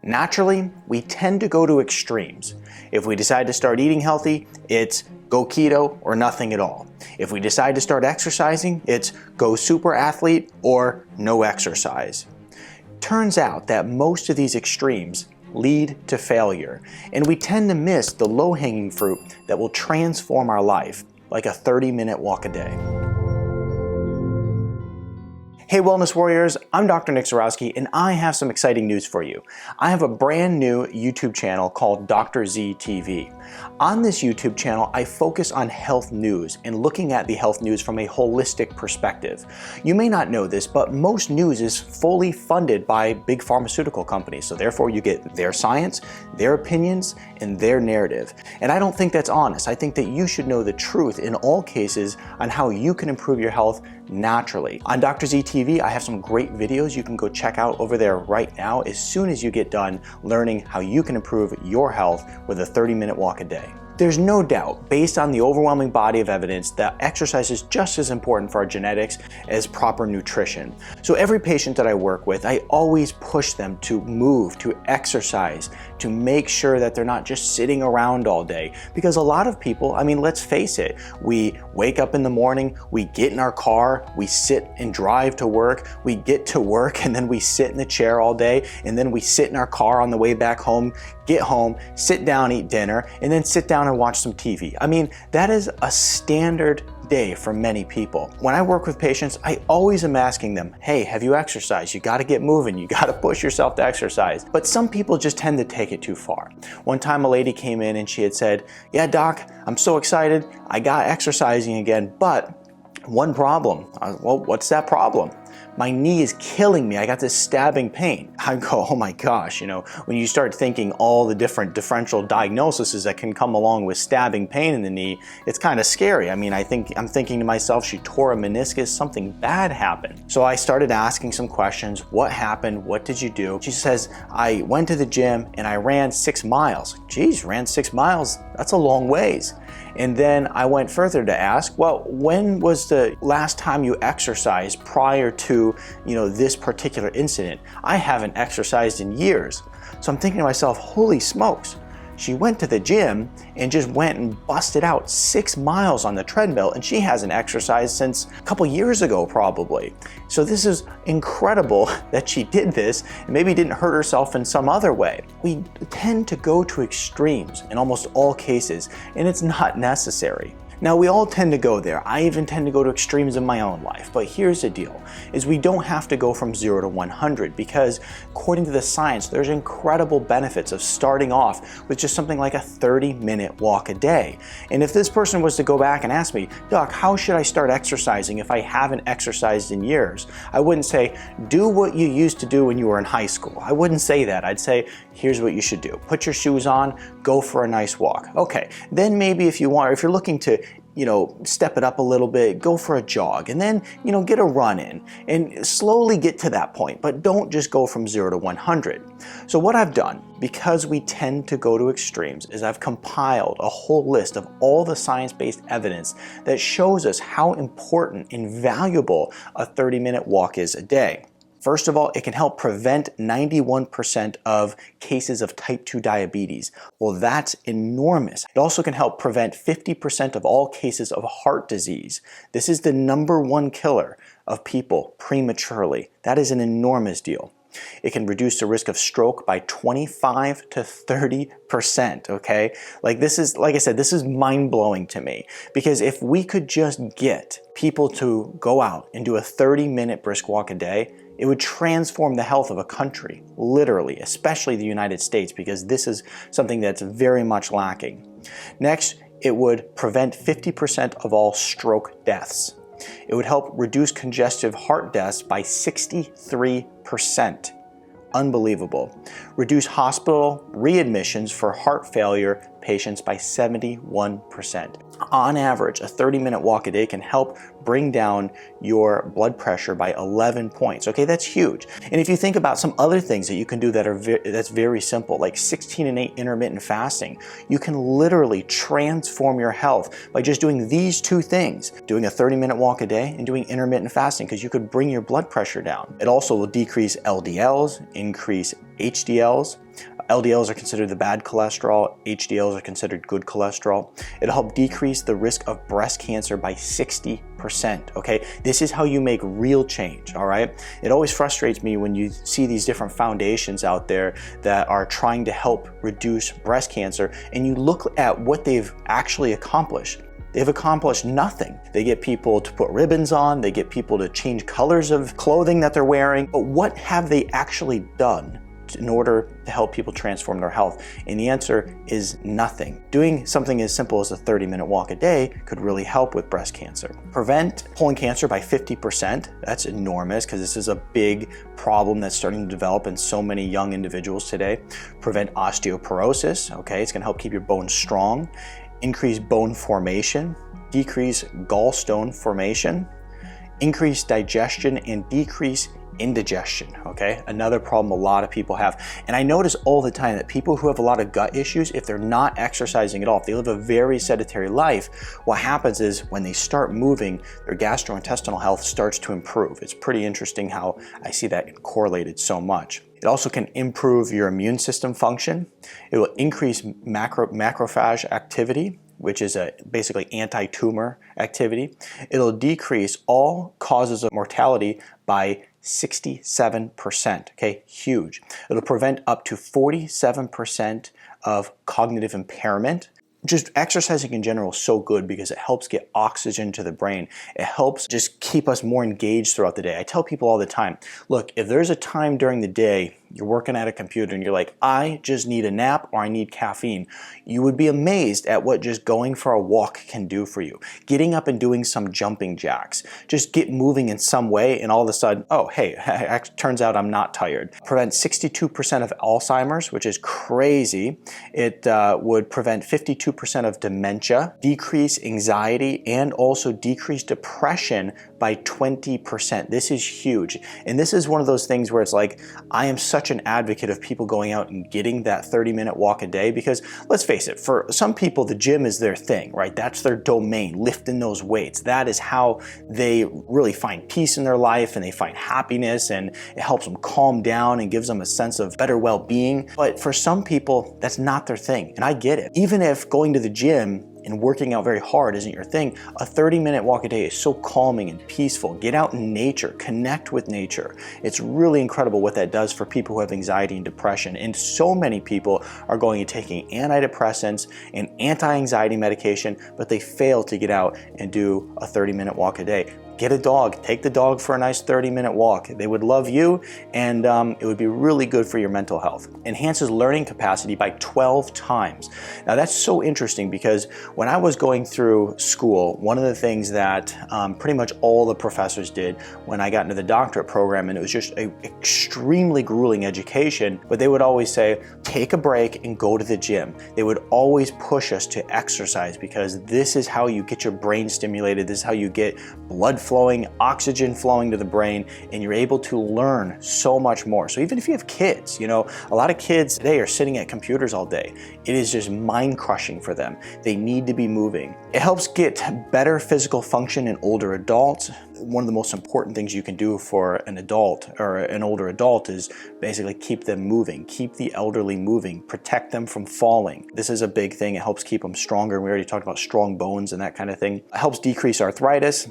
Naturally, we tend to go to extremes. If we decide to start eating healthy, it's go keto or nothing at all. If we decide to start exercising, it's go super athlete or no exercise. Turns out that most of these extremes lead to failure, and we tend to miss the low-hanging fruit that will transform our life, like a 30-minute walk a day. Hey Wellness Warriors, I'm Dr. Zyrowski, and I have some exciting news for you. I have a brand new YouTube channel called Dr. Z TV. On this YouTube channel, I focus on health news and looking at the health news from a holistic perspective. You may not know this, but most news is fully funded by big pharmaceutical companies, so therefore you get their science, their opinions, and their narrative. And I don't think that's honest. I think that you should know the truth in all cases on how you can improve your health naturally. On Dr. Z TV, I have some great videos you can go check out over there right now as soon as you get done learning how you can improve your health with a 30-minute walk a day. There's no doubt, based on the overwhelming body of evidence, that exercise is just as important for our genetics as proper nutrition. So every patient that I work with, I always push them to move, to exercise, to make sure that they're not just sitting around all day. Because a lot of people, I mean, let's face it, we wake up in the morning, we get in our car, we sit and drive to work, we get to work, and then we sit in the chair all day, and then we sit in our car on the way back home, get home, sit down, eat dinner, and then sit down and watch some TV. I mean, that is a standard day for many people. When I work with patients, I always am asking them, hey, have you exercised? You gotta get moving, you gotta push yourself to exercise. But some people just tend to take it too far. One time a lady came in and she had said, yeah, doc, I'm so excited, I got exercising again, but one problem. Well, what's that problem? My knee is killing me. I got this stabbing pain. I go, oh my gosh, when you start thinking all the different differential diagnoses that can come along with stabbing pain in the knee, it's kind of scary. I mean, I'm thinking to myself, she tore a meniscus, something bad happened. So I started asking some questions. What happened? What did you do? She says, I went to the gym and I ran 6 miles. Geez, ran 6 miles? That's a long ways. And then I went further to ask, well, when was the last time you exercised prior to, this particular incident? I haven't exercised in years. So I'm thinking to myself, holy smokes. She went to the gym and just went and busted out 6 miles on the treadmill, and she hasn't exercised since a couple years ago probably. So this is incredible that she did this and maybe didn't hurt herself in some other way. We tend to go to extremes in almost all cases, and it's not necessary. Now, we all tend to go there. I even tend to go to extremes in my own life. But here's the deal, is we don't have to go from 0 to 100 because according to the science, there's incredible benefits of starting off with just something like a 30-minute walk a day. And if this person was to go back and ask me, Doc, how should I start exercising if I haven't exercised in years? I wouldn't say, do what you used to do when you were in high school. I wouldn't say that. I'd say, here's what you should do. Put your shoes on, go for a nice walk. Okay, then maybe if you're looking to step it up a little bit, go for a jog, and then, get a run in and slowly get to that point, but don't just go from 0 to 100. So what I've done, because we tend to go to extremes, is I've compiled a whole list of all the science-based evidence that shows us how important and valuable a 30-minute walk is a day. First of all, it can help prevent 91% of cases of type 2 diabetes. Well, that's enormous. It also can help prevent 50% of all cases of heart disease. This is the #1 killer of people prematurely. That is an enormous deal. It can reduce the risk of stroke by 25 to 30%, okay? Like I said, this is mind-blowing to me, because if we could just get people to go out and do a 30-minute brisk walk a day, it would transform the health of a country, literally, especially the United States, because this is something that's very much lacking. Next, it would prevent 50% of all stroke deaths. It would help reduce congestive heart deaths by 63%. Unbelievable. Reduce hospital readmissions for heart failure patients by 71%. On average, a 30-minute walk a day can help bring down your blood pressure by 11 points. Okay, that's huge. And if you think about some other things that you can do that's very simple, like 16-8 intermittent fasting, you can literally transform your health by just doing these two things, doing a 30-minute walk a day and doing intermittent fasting, because you could bring your blood pressure down. It also will decrease LDLs, increase HDLs. LDLs are considered the bad cholesterol, HDLs are considered good cholesterol. It'll help decrease the risk of breast cancer by 60%, okay? This is how you make real change, all right? It always frustrates me when you see these different foundations out there that are trying to help reduce breast cancer, and you look at what they've actually accomplished. They've accomplished nothing. They get people to put ribbons on, they get people to change colors of clothing that they're wearing, but what have they actually done in order to help people transform their health? And the answer is nothing. Doing something as simple as a 30-minute walk a day could really help with breast cancer. Prevent colon cancer by 50%. That's enormous, because this is a big problem that's starting to develop in so many young individuals today. Prevent osteoporosis, okay? It's gonna help keep your bones strong. Increase bone formation, decrease gallstone formation, increase digestion, and decrease indigestion, okay? Another problem a lot of people have. And I notice all the time that people who have a lot of gut issues, if they're not exercising at all, if they live a very sedentary life, what happens is when they start moving, their gastrointestinal health starts to improve. It's pretty interesting how I see that correlated so much. It also can improve your immune system function. It will increase macrophage activity, which is basically anti-tumor activity. It'll decrease all causes of mortality by 67%, okay, huge. It'll prevent up to 47% of cognitive impairment. Just exercising in general is so good because it helps get oxygen to the brain. It helps just keep us more engaged throughout the day. I tell people all the time, look, if there's a time during the day you're working at a computer and you're like, I just need a nap or I need caffeine, you would be amazed at what just going for a walk can do for you. Getting up and doing some jumping jacks. Just get moving in some way and all of a sudden, oh, hey, it turns out I'm not tired. Prevent 62% of Alzheimer's, which is crazy. It would prevent 52% of dementia, decrease anxiety, and also decrease depression by 20%. This is huge. And this is one of those things where it's like, I am such an advocate of people going out and getting that 30-minute walk a day, because let's face it, for some people, the gym is their thing, right? That's their domain, lifting those weights. That is how they really find peace in their life and they find happiness, and it helps them calm down and gives them a sense of better well-being. But for some people, that's not their thing. And I get it. Even if going to the gym and working out very hard isn't your thing, a 30-minute walk a day is so calming and peaceful. Get out in nature, connect with nature. It's really incredible what that does for people who have anxiety and depression. And so many people are going and taking antidepressants and anti-anxiety medication, but they fail to get out and do a 30-minute walk a day. Get a dog, take the dog for a nice 30-minute walk. They would love you, and it would be really good for your mental health. Enhances learning capacity by 12 times. Now that's so interesting, because when I was going through school, one of the things that pretty much all the professors did when I got into the doctorate program, and it was just an extremely grueling education, but they would always say, take a break and go to the gym. They would always push us to exercise, because this is how you get your brain stimulated. This is how you get blood flowing, oxygen flowing to the brain, and you're able to learn so much more. So even if you have kids, a lot of kids today are sitting at computers all day. It is just mind crushing for them. They need to be moving. It helps get better physical function in older adults. One of the most important things you can do for an adult or an older adult is basically keep them moving, keep the elderly moving, protect them from falling. This is a big thing. It helps keep them stronger. We already talked about strong bones and that kind of thing. It helps decrease arthritis.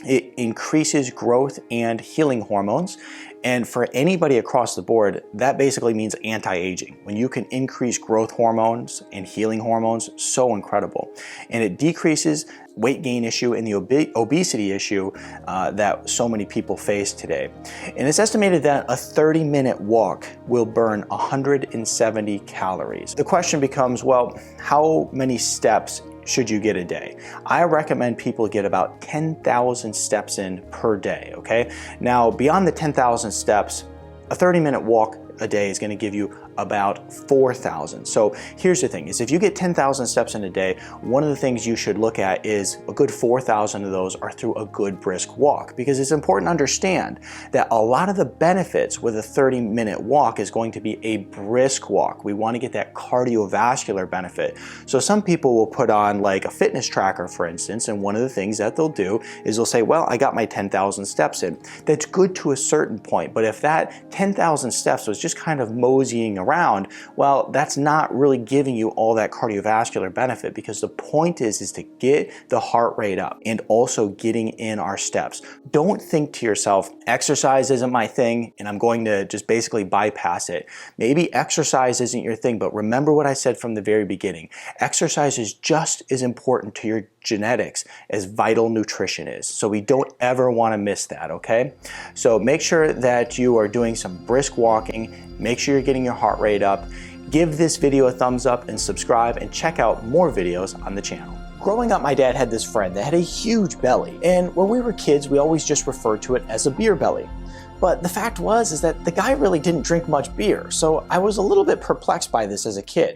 It increases growth and healing hormones. And for anybody across the board, that basically means anti-aging. When you can increase growth hormones and healing hormones, so incredible. And it decreases weight gain issue and the obesity issue that so many people face today. And it's estimated that a 30-minute walk will burn 170 calories. The question becomes, well, how many steps should you get a day? I recommend people get about 10,000 steps in per day, okay? Now, beyond the 10,000 steps, a 30-minute walk a day is going to give you about 4,000. So here's the thing, is if you get 10,000 steps in a day, one of the things you should look at is a good 4,000 of those are through a good brisk walk, because it's important to understand that a lot of the benefits with a 30-minute walk is going to be a brisk walk. We want to get that cardiovascular benefit. So some people will put on like a fitness tracker, for instance, and one of the things that they'll do is they'll say, well, I got my 10,000 steps in. That's good to a certain point, but if that 10,000 steps was just kind of moseying around, well, that's not really giving you all that cardiovascular benefit, because the point is to get the heart rate up and also getting in our steps. Don't think to yourself, exercise isn't my thing and I'm going to just basically bypass it. Maybe exercise isn't your thing, but remember what I said from the very beginning. Exercise is just as important to your genetics as vital nutrition is. So we don't ever want to miss that, okay? So make sure that you are doing some brisk walking. Make sure you're getting your heart rate up. Give this video a thumbs up and subscribe, and check out more videos on the channel. Growing up, my dad had this friend that had a huge belly, and when we were kids, we always just referred to it as a beer belly. But the fact was that the guy really didn't drink much beer, so I was a little bit perplexed by this as a kid.